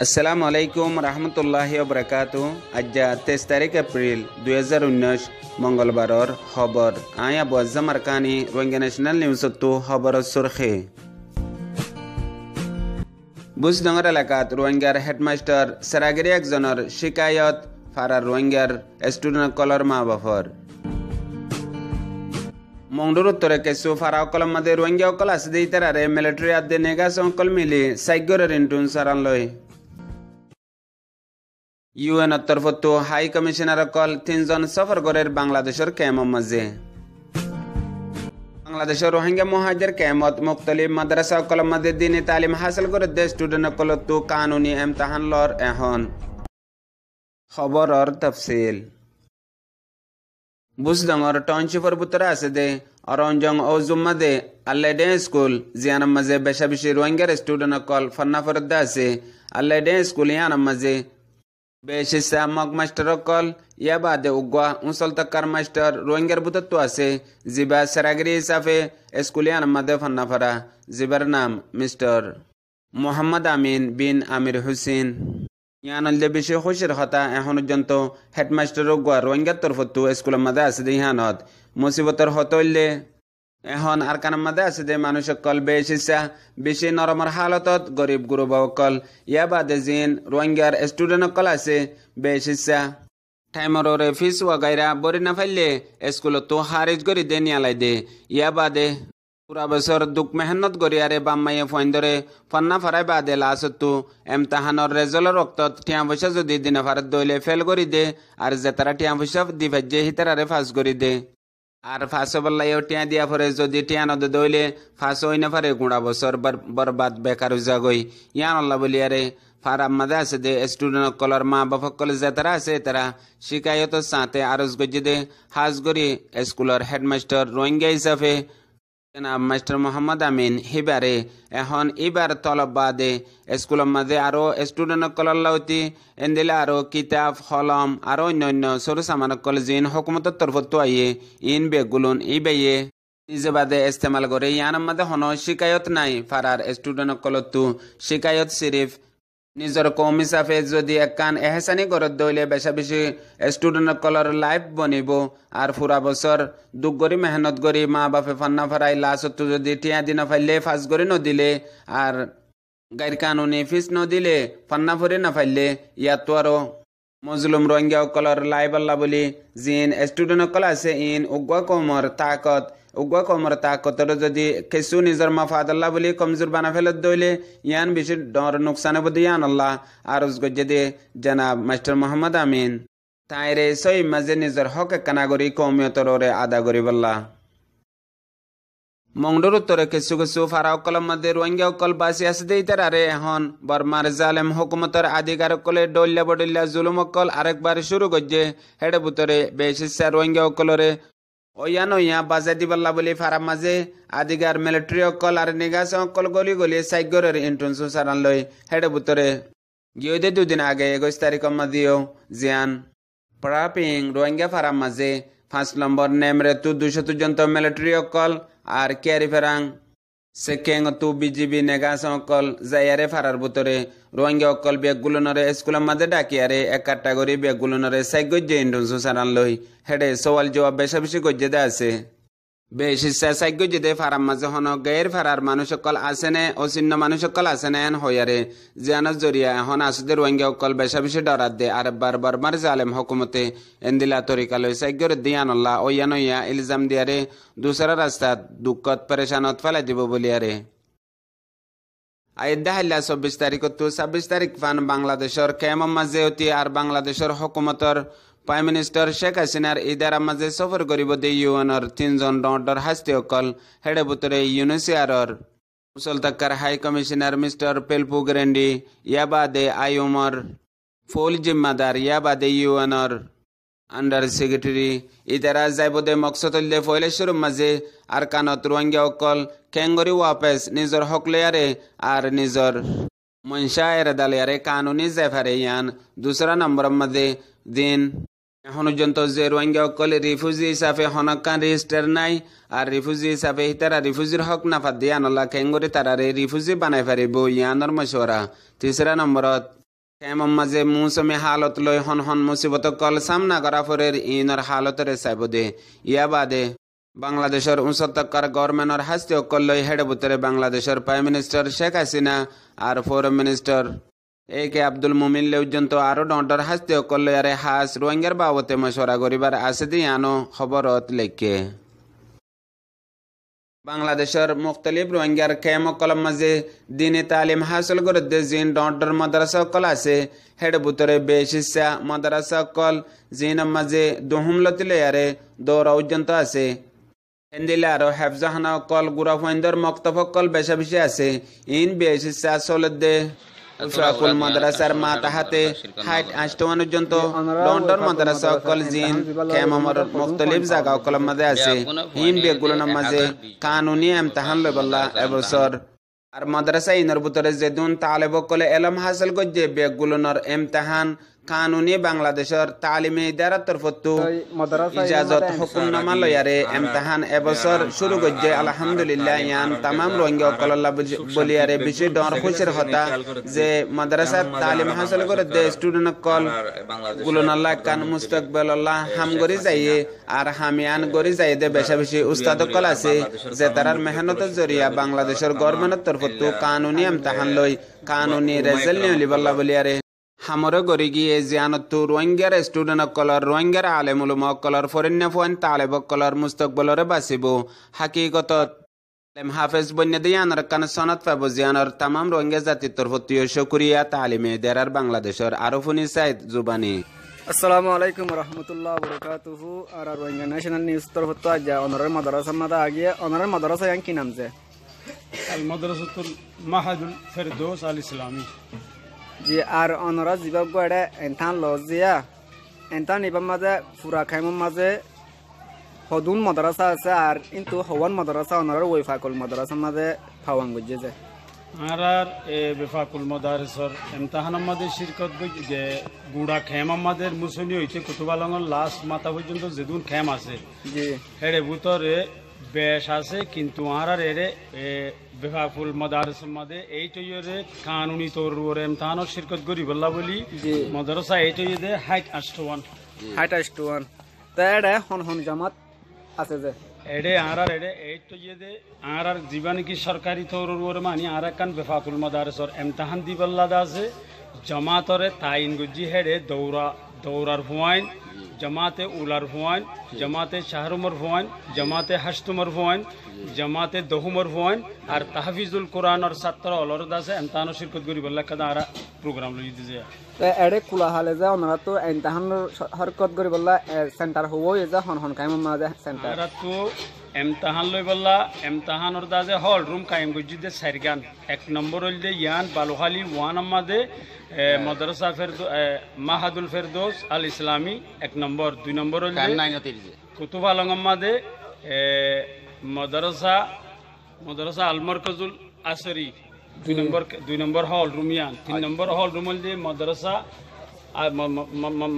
আসসালামু আলাইকুম রহমতুল্লাহি ওবরাকাতু। আজ 23 তারিখ এপ্রিল 2019 মঙ্গলবারর খবর আই Abu Azam Arakani Rohingya national news তো খবর সুরখে বুজডঙ্গর এলাকাত রোহিঙ্গার হেডমাস্টার সেরাগিরি একজনের শিকায়ত ফারার রোহিঙ্গার স্টুডেন্ট কলর মা বাপর মংডুর উত্তরে কেসু ফারা অকলম মাদে রোহিঙ্গা অকল আছে দিয়ে তারারে মিলিটারি আদে নেগাস অকল মিলি সাইগরের ইন্টুন সারান লয় ইউএন তরফতো হাই কমিশনার অকল 3 জন সফর করের বাংলাদেশের ক্যাম্প মাঝে বাংলাদেশের রোহিঙ্গা মুহাজির ক্যাম্পত মুখতলিফ মাদ্রাসা অকল মাদে দিনী তালিম হাসিল করে দে স্টুডেন্ট অকল তো কানুনি ইমতিহান লর এখন খবরর তফসিল বুজডঙ্গর টাউনশিপের ভিতরে আছে দে অরঞ্জং ও জুম্মাদে আল্লাইডে স্কুল জিয়ানাম মাঝে বেশা বেশি রোহিঙ্গার স্টুডেন্ট অকল ফন্না ফরদ্দা আছে আল্লাইডে স্কুল ইয়ানাম মাঝে বেশিসা মগ মাস্টার অকল ইয়া বাদে উগা উনসল তক্কার মাস্টার রোহিঙ্গার ভিতর আছে জিবা সেরাগিরি হিসাবে স্কুল ইয়ানাম মাঝে ফন্না ফরা জিবার নাম মিস্টার মোহাম্মদ আমিন বিন আমির হুসেন ইয়ানলদে বেশি খুশির কথা এখন পর্যন্ত হেডমাস্টার উগা রোহিঙ্গার তরফতো স্কুলের মাঝে আছে দে ইহানত মুসিবতর হতইলে এখন আর কানার মাঝে আছে দে মানুষ অকল বেশি নরমর হালতত গরিব গুরুবা অকল ইয়া বাদে জিন রোহিঙ্গার স্টুডেন্ট অকল আছে বেশিসা টাইমরে ফিস ওয়াগাইরা বরি না ফাইলে স্কুলত তো হারিজ করি দে নিয়ালাই দে ইয়া বাদে পুরা বছর দুঃখ মেহনত করি আরে বাম্মাইয়ে ফোন ধরে ফন্না ফারাই বাদে লাসতো এমতাহানর রেজল্টর রক্তত টিয়া পয়সা যদি দিনে ফারত দইলে ফেল করি দে আর যেতারা টিয়া পয়সা দি ভাজ্যে হিতারে ফাঁস করি দে আর ফাঁস বললাইও টিয়া দিয়া ফরে যদি টিয়া নদে দইলে ফাঁস হই না ফারে গুড়া বছর বরবাদ বেকার যাগই ইয়ান আল্লাহ বলি আরে ফারাম মাদে আছে দে স্টুডেন্ট কলর মা বাপক কলে যেতারা আছে তারা শিকায়ত সাথে আরজ গজ্জে দে হাজ করি স্কুলের হেডমাস্টার রোহিঙ্গা হিসাবে জনাব মাস্টার মোহাম্মদ আমিন হিবারে এখন এবার তলব বাদে স্কুলের মাঝে আরো স্টুডেন্ট কলাল্লাউতি এন্দিলে আরো কিতাব কলম আরো অন্যান্য সরু সামান কলেজিন হকুমতের তরফত আইয়ে ইন বেগুলুন ইবেয়ে নিজে বাদে ইস্তেমাল করে ইয়ানার মাঝে হন শিকায়ত নাই ফারার স্টুডেন্ট কলতো শিকায়ত সিরিফ নিজের কম হিসাবে যদি একখান এহসানি গরত দইলে বেশা বেশি স্টুডেন্ট কলর লাইফ বনিব আর পুরা বছর দুঃখ করি মেহনত করি মা বাপে ফান্না ফারাই লাস্ট যদি টিয়া দিন ফাইলে ফাঁস করে নদিলে আর গাইর কানুনি ফিস নদিলে ফান্না ফরে না ফাইলে ইয়াত তো আরো মজলুম রোহিঙ্গা কলর লাইভ আল্লাহ বলি জিন স্টুডেন্ট কল আছে ইন উগ্র কমর তাকতর যদি কিছু নিজের মাফাদ আল্লাহ বলি কমজোর বানা ফেলত দইলে ইয়ান বেশি ডর নুকসানে বদি ইয়ান আল্লাহ আরজ গজ্জে দে জনাব মাস্টার মোহাম্মদ আমিন তাইরে সই মাঝে নিজের হক কানাগরি কৌমিয়তরে আদা করি বল্লা মংডুর উত্তরে কিছু কিছু ফারা অকলের মধ্যে রোহিঙ্গা অকল বাসি আছে দেই তারারে এখন বর্মার জালেম হুকুমতের আধিকার অকলে ডল্লা বডল্লা জুলুম অকল আরেকবার শুরু গজ্জে হেডে ভিতরে বেশিসা রোহিঙ্গা অকলরে ওয়া বাজে দিবাল্লা বলি ফারাম মাঝে আদিগার মিলিটারি অকল আর নিগাস অকল গলি গলি সাইগরের ইন্টুনসু সারান লই হেডে ভিতরে গিয়ে দুদিন আগে 21 তারিখ মাদিও জিয়ান প্রাপিং রোহিঙ্গা ফারাম মাঝে 5 নম্বর নেমরে তু 200 জন মিলিটারি অকল আর ক্যারি ফেরাং সেকেং তু বিজিবি নেগাস অকল যাইয়ারে ফারার ভিতরে রোহিঙ্গা অকল বেগুলনরে স্কুলের মাঝে ডাকিয়ারে এক ক্যাটাগরি বেগুলনরে সাইগজ্জে ইন্টুনসু সারান লই হেডে সওয়াল জবাব বেশা বেশি গজ্জে দে আছে বেশি সাইগজ্জে দে ফারাম মাঝে হন গায়ের ফারার মানুষ অকল আসেনে অচিহ্ন মানুষ অকল আসেনে এন হইয়ারে জিয়ানোর জরিয়া এখন আসুদে রোহিঙ্গা অকল বেশা বেশি ডরাত দে আর বারবার জালেম হকুমতে এন্দিলা তরিকা লই সাইগরে দিয়ানল্লাহ ওয়ানইয়া ইলজাম দিয়ারে দুসরা রাস্তা দুঃখত পরেশানত ফেলাই দিব বলিয়ারে আইদা হাল্লা 24 তারিখ তো 26 তারিখ ফান বাংলাদেশের ক্যাম্প মাঝে অতি আর বাংলাদেশের হকুমতর প্রাইম মিনিস্টার শেখ হাসিনার ইদারা মাঝে সফর করিব দে ইউএনর 3 জন ডর হাসতে অকল হেডে ভিতরে ইউনিসিয়ারর মুসল তাক্কার হাই কমিশনার মিস্টার পেলপু গ্রেন্ডি ইয়াবাদে আইউমর ফুল জিম্মাদার ইয়াবাদে ইউএনর আন্ডার সেক্রেটারি ইদারা যাইবদে মকসদলে ফয়লেশ্বর মাঝে আর কানত রোহিঙ্গা অকল কেঙ্গরি ওয়াপেস নিজর হকলেয়ারে আর নিজর মনশায়ের দালিয়ারে কানুনি জেফারে ইয়ান দুসরা নম্বর মাঝে দিন এখন পর্যন্ত যে রোহিঙ্গা অকল রিফিউজি হিসাবে হনকান রেজিস্টার নাই আর রিফিউজি হিসাবে তারা রিফিউজির হক নাফা দিয়ে আনলা কেঙ্গরি তারা রিফিউজি বানাই পারিব ইয়ানোর মশওয়ারা তিসরা নম্বরত কেমন মাঝে মৌসুমী হালত লই হন হন মুসিবত কল সামনা করা ফরের ইনর হালতের চাইব দে ইয়া বাদে বাংলাদেশের উচ্চতকার গভর্নমেন্টর হাস্তি অকল লই হেড বুতরে বাংলাদেশের প্রাইম মিনিস্টার শেখ হাসিনা আর ফরেন মিনিস্টার একে আব্দুল মুমিন লেউজন্ত আরো ডন্ডর হাস্তি অকল লই আরে হাস রোহিঙ্গার বাবতে মশওয়ারা করিবার আছে দি আনো খবরত লেখে বাংলাদেশের মুখতলিফ রোহিঙ্গার কেমকলম মাঝে দিনে তালিম হাসিল করে জিন ডন্ডর মাদ্রাসা অকল আছে হেড বুতরে বেশিসা মাদ্রাসা অকল জিন মাঝে দহুম লতিলে আরে দৌড়া উজ্জন্ত আছে হেন্দিলে আরো হেফজাহানা অকল গুরাফাইন্দর মক্তফ অকল বেশা বেশি আছে ইন বেশিসা সলদে উশাকুল মাদ্রাসার মা তাহাতে হাইট আষ্টওয়ান পর্যন্ত লন্ডন মাদ্রাসা অকল জিন কেমমর মুখতলিফ জায়গা অকল মাঝে আছে হিম বেগুলোর মাঝে কানুনি ইমতিহান লইবল্লা এবছর আর মাদ্রাসা ইনর ভিতরে যেদুন তালেব অকলে এলম হাসিল করছে বেগুলোর ইমতিহান কানুনি বাংলাদেশের তালিমে ইদারার তরফতু ইজাজত হুকুমনামা লয়ারে ইমতিহান এবছর শুরু করছে আলহামদুলিল্লাহ ইয়ান তামাম রোহিঙ্গা অকল্লা বলিয়ারে বেশি ডর খুশির হতা যে মাদ্রাসার তালিম হাসিল করে দে স্টুডেন্ট অকল গুলনাল্লাহ কান মুস্তাকবিল্লাহ হাম গরি যাইয়ে আর হামিয়ান গরি যাইয়ে দে বেশা বেশি উস্তাদ অকল আছে যে তারার মেহনতের জরিয়া বাংলাদেশের গভর্নমেন্টের তরফতু কানুনি ইমতিহান লই কানুনি রেজাল্ট নিলিবাল্লাহ বলিয়ারে হামরে গরি গিয়ে জিয়ানতু রোহিঙ্গার স্টুডেন্ট অকলর রোহিঙ্গার আলেমুলুম অকলর ফরিন্না ফুয়ান তালেব অকলর মুস্তকবলরে বাঁচিব হাকিকত হাফেজ বন্যা দিয়ানর কান সনত পাব জিয়ানর তামাম রোহিঙ্গা জাতির তরফতীয় শুকরিয়া তালিমে দেরার বাংলাদেশের আরফুনি সাইদ জুবানি আসসালামু আলাইকুম রহমতুল্লাহ বরকাতুহু আর রোহিঙ্গা ন্যাশনাল নিউজ তরফত আজ অনারের মাদ্রাসা মাদা আগিয়ে অনারের মাদ্রাসা ইয়ান কি নাম যে আল মাদ্রাসাতুল মাহাদুল ফেরদৌস আল ইসলামী জি আর অনরা জিবাব গড়ে এনথান লজিয়া এনথান ইবাম মাঝে ফুরা খাইম মাঝে হদুন মাদ্রাসা আছে আর কিন্তু হওয়ান মাদ্রাসা অনরার ওইফাকুল মাদ্রাসা মাঝে ফাওয়াং গজে যায় আর বেফাকুল মাদারিসর ইমতিহান মাঝে শিরকত যে গুড়া খেম আমাদের মুসনি হইতে কুতুবালঙ্গর লাস্ট মাথা পর্যন্ত যেদুন খেম আছে জি হেড়ে ভিতরে বেশ আছে কিন্তু আর এরে বেফাকুল মাদারিস মাঝে এইটরে কানুনি তোর ইমতিহান শিরকত করি বললা বলি মাদ্রাসা এইটই দে হাইট আষ্টওয়ান তা এড়ে হন হন জামাত আছে যে এডে আর এডে এইট দে আর জীবানি কি সরকারি তৌর মানি আর কান বেফাকুল মাদারিসর ইমতিহান দি বললা আছে জামাতরে তাইন গুজি হেডে দৌরার ফুয়াইন জামাতে উলার ফুয়াইন জামাতে শাহরুমর ফুয়াইন জামাতে হাসতুমর ফুয়াইন জামাতে দহুমর ফুয়াইন আর তাহফিজুল কোরআনর ছাত্র অলর দাসে ইমতিহান শিরকত করি বললা কাদা আর প্রোগ্রাম লই দিছে এডে কুলা হালে যে ওনারা তো ইমতিহান হরকত করি বললা সেন্টার হওই যে হন হন কাইম মাঝে সেন্টার আর তো ইমতিহান লই বললা ইমতিহানর দাসে হল রুম কায়েম গুজি দে সাইরগান এক নম্বর হইল দে ইয়ান বালুখালী ওয়ান আমাদে মাদ্রাসা মাহাদুল ফেরদৌস আল ইসলামী এক নম্বর দুই নম্বর হইল কুতুবালং আমাদে মাদ্রাসা আল মারকাজুল আসরি দুই নম্বর হল রুম ইয়ান তিন নম্বর হল রুম হইল দে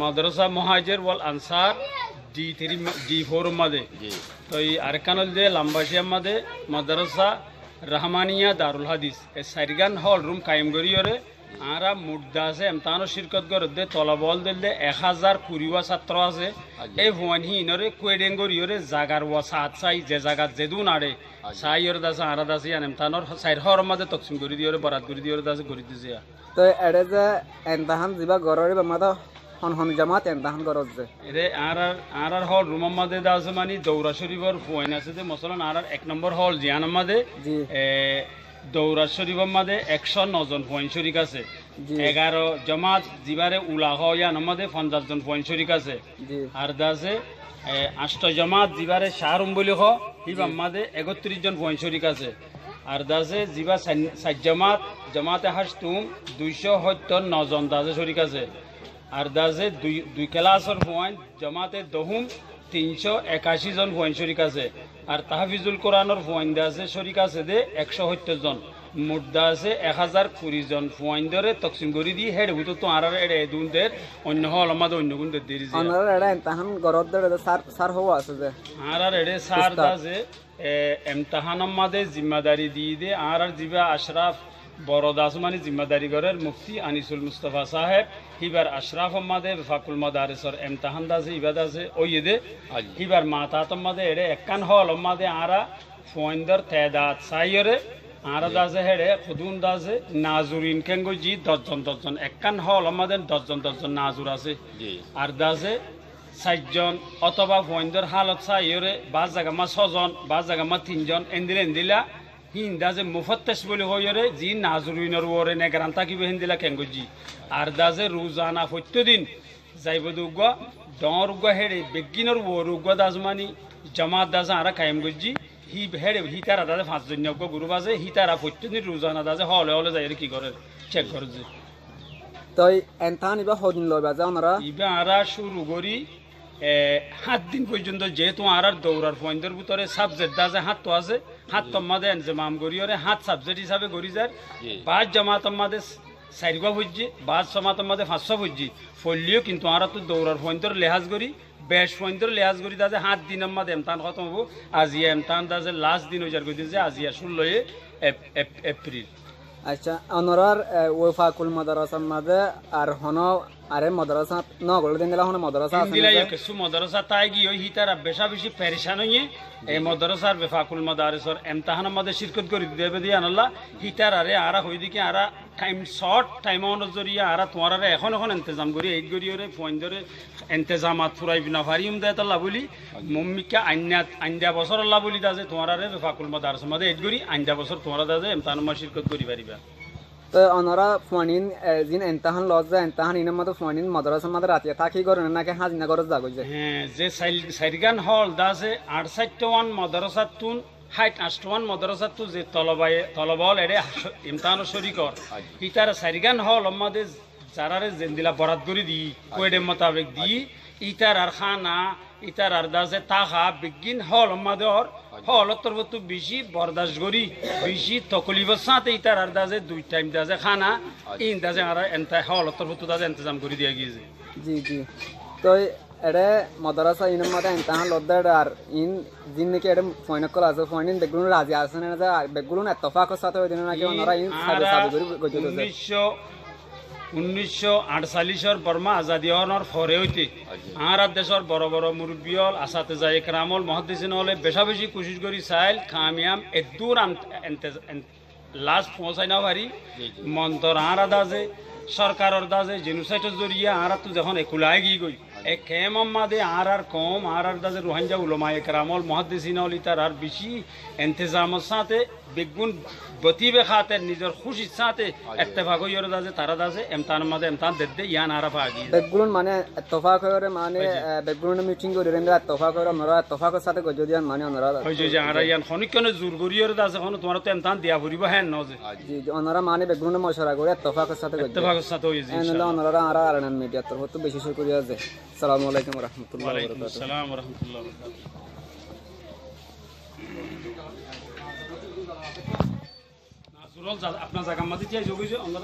মাদ্রাসা মুহাজির ওয়াল আনসার D4 মাদে তো এই আরেকান হইল দে লাম্বাসিয়া মাদে মাদ্রাসা রহমানিয়া দারুল হাদিস এ সাইরগান হল রুম কায়েম করিয়রে আরা মুদ্দা আছে এমতানো শিরকত করতে তলাবল দিলে 1020 ছাত্র আছে এই ভুয়ান হিনরে কোয়েডেং করিয়রে জাগার ওয়াসাত চাই যে জায়গাত যেদুন আড়ে সাইয়র দাসে আরা দাসে এমতানোর সাইর হর মাঝে তকসিম করে দিয়রে বরাত করে দিয়রে দাসে করে দিছে তো এড়ে যে এমতাহান জিবা গররে মাদা হন হন জামাত এমতাহান গরজ যে এরে আর হল রুম মাঝে দাসে মানে দৌরা শরীফর ফুয়াইন আছে যে মসলান আর এক নম্বর হল জিয়ান মাঝে দৌরা শরীফর মাঝে 109 জন পয়েন্ট শরিক আছে 11 জামাত জিবারে উলা হয়ান মাঝে 50 জন পয়েন্ট শরিক আছে আর দাসে 8 জামাত জিবারে শাহরুম বলি হ হিবাম মাঝে 31 জন পয়েন্ট শরিক আছে আর দাসে জিবা সাত জামাতে হাসতুম 279 জন দাসে শরিক আছে আর দাসে দুই ক্লাসর পয়েন্ট জামাতে দহুম 381 জন পয়েন্ট শরিক আছে আর তাহফিজুল কোরআনর পয়েন্ট আছে শরিক আছে দে 170 জন মুদ্দা আছে 1020 জন পয়েন্ট ধরে তকসিম করে দি হেড হুতো তো আর এড়ে দুনদের অন্য হল আমাদের অন্য গুণ দেরি যে আর এড়ে তাহান গরদ দে স্যার হওয়া আছে যে আর এড়ে স্যার দাসে ইমতিহান মাদে জিম্মেদারি দি দে আর জিবা আশরাফ বড় দাস মানে জিম্মাদারি ঘরের মুফতি আনিসুল মুস্তফা সাহেব হিবার আশরাফ মাদে ফাকুল মাদারিসর এমতাহান দাসে ইবাদ আছে ওইদে হিবার মাতাতম মাদে এরে একখান হল মাদে আরা ফোয়েন্দর তেদাত সাইরে আরা দাসে হেড়ে খুদুন দাসে নাজুরিন কেঙ্গো জি 10 জন একখান হল আমাদের 10 জন নাজুর আছে আর দাসে 4 জন অথবা ফোয়েন্দর হালত সাইরে বাজ জায়গা মা 6 জন বাজ জায়গা মা 3 জন এন্দিলা হিন্দা যে মুফত্তাশ বলে হইরে জি নাজুরিনের ওরে নেগরান তাকিবে হিন্দিলা কেঙ্গো জি আর দাসে রোজানা প্রত্যেকদিন যাইব দুগা ডর উগা হেড়ে বেগিনের ওর উগা দাসমানি জামাত দাসে আরা কায়েম গজি হি হেড়ে হিতারা দাসে 5 জন গুরু বাজে হিতারা প্রত্যেকদিন রোজানা দাসে হলে যাই কি করে চেক করে যে তাই এনতান ইবা হদিন লয় বাজা ওনারা ইবা আরা শুরু করি 7 দিন পর্যন্ত যেহেতু আর দৌড়ার পয়েন্টের ভিতরে সাবজেক্ট আছে হাত তো আছে হাত তোমাদের এনজমাম করিওরে হাত সাবজেক্ট হিসাবে করি যার 5 জামাত আমাদের 4 বুঝছি 5 জামাত আমাদের 500 বুঝছি ফলিও কিন্তু আর তো দৌড়ার পয়েন্টের লেহাজ করি 20 পয়েন্টের লেহাজ করি দাজে 7 দিন আমাদের এমতান খতম হবো আজি এমতান দাজে লাস্ট দিন হইজার কই দিছে আজি 16 এপ্রিল আচ্ছা অনরার ওয়াফাকুল মাদ্রাসা মাদে আর হন আরে মাদ্রাসা ন গল দিন দিলা হন মাদ্রাসা আছে দিলা কিছু মাদ্রাসা তাই গি ওই হিতারা বেশি পেরেশান হইয়ে এই মাদ্রাসার বেফাকুল মাদারিসর এমতাহান আমাদের শিরকত করি দেবে দিয়ে আনলা হিতার আরে আরা হই দিকে আরা টাইম শর্ট টাইম অনুজরিয়া আরা তোমার আরে এখন ইন্তজাম করি এই গরিয়রে ফোন ধরে ইন্তজামাত ফুরাই বিনা ফারিম দেয় তাল্লা বলি মম্মিকা আইন্দা বছর আল্লাহ বলি দাজে তোমার আরে বেফাকুল মাদারিস আমাদের এই গরি আইন্দা বছর তোমার দাজে এমতাহান মা শিরকত করি পারিবা তো অনরা ফোনিন জিন এনতাহান লজ এনতাহান ইনার মতো ফোনিন মাদ্রাসা মাদে রাতিয়া থাকি করে নাকি হাজিনা করে যা কইছে হ্যাঁ যে সাইরগান হল দাসে 68 মাদ্রাসা তুন 68 মাদ্রাসা তু যে তলবাল এরে ইমতাহান শরীকর ইতার সাইরগান হল আমাদের যারারে জেন্দিলা বরাত করে দি কোয়েডে মোতাবেক দি ইতার আর খানা ইতার আর দাসে তাহা বিগিন হল আমাদের হলতর বতু বেশি বরদাস্ত করি বেশি তকলিফের সাথে ইতার আর দাজে 2 টাইম দাজে খানা ইন দাজে আর এনতা হলতর বতু দাজে ইন্তজাম করে দিয়া গিয়েছে জি জি তো এড়ে মাদ্রাসা ইন মতে এনতাহান লদ্দার আর ইন জিন নাকি এড়ে ফয়নকল আছে ফয়নিন বেগুন রাজি আছে না যে বেগুন ইত্তেফাকের সাথে ওই দিন নাকি ওনারা ইন সাবে করে গজতে 1948 বর্মা আজাদি হওয়ার পরে হইতে আর দেশের বড় বড় মুরব্বী হল আসাতে যায় একরামল মহাদ্দিসিন হলে বেশি কোশিশ করি চাইল কামিয়াম এদূর লাস্ট পৌঁছাই না পারি মন্তর আর দাজে সরকারের দাজে জেনোসাইটের জরিয়া আর তো যখন একুলাই গিয়ে গই এ কেম মাদে আর কম আর দাজে রোহাঙ্গা উলমা একরামল মহাদ্দিসিন হল তার আর বেশি ইন্তজামের সাথে বেগুন বতিবে খাতে নিজের খুশির সাথে ইত্তেফাক হইরে দাজে তারা দাজে এমতান মাদে এমতান দেদে ইয়ান আরাফা আগি বেগুন মানে ইত্তেফাক হইরে মানে বেগুন মিটিং করে রেন্দা ইত্তেফাক হইরে আমরা ইত্তেফাকের সাথে গজদিয়ান মানে আমরা হই যে আর ইয়ান খনিকনে জোর করিরে দাজে কোন তোমার তো এমতান দিয়া ভরিব হ্যাঁ নজে জি আমরা মানে বেগুন মশরা করে ইত্তেফাকের সাথে ইত্তেফাকের সাথে হই যে ইনশাআল্লাহ আমরা আর আরনান মিডিয়া তরফ তো বেশি শুকরিয়া আছে আসসালামু আলাইকুম ওয়া রাহমাতুল্লাহি ওয়া বারাকাতুহু আসসালামু ওয়া রাহমাতুল্লাহি ওয়া বারাকাতুহু আপনার জায়গা মাঝে চাই যোগ হয়েছে আমরা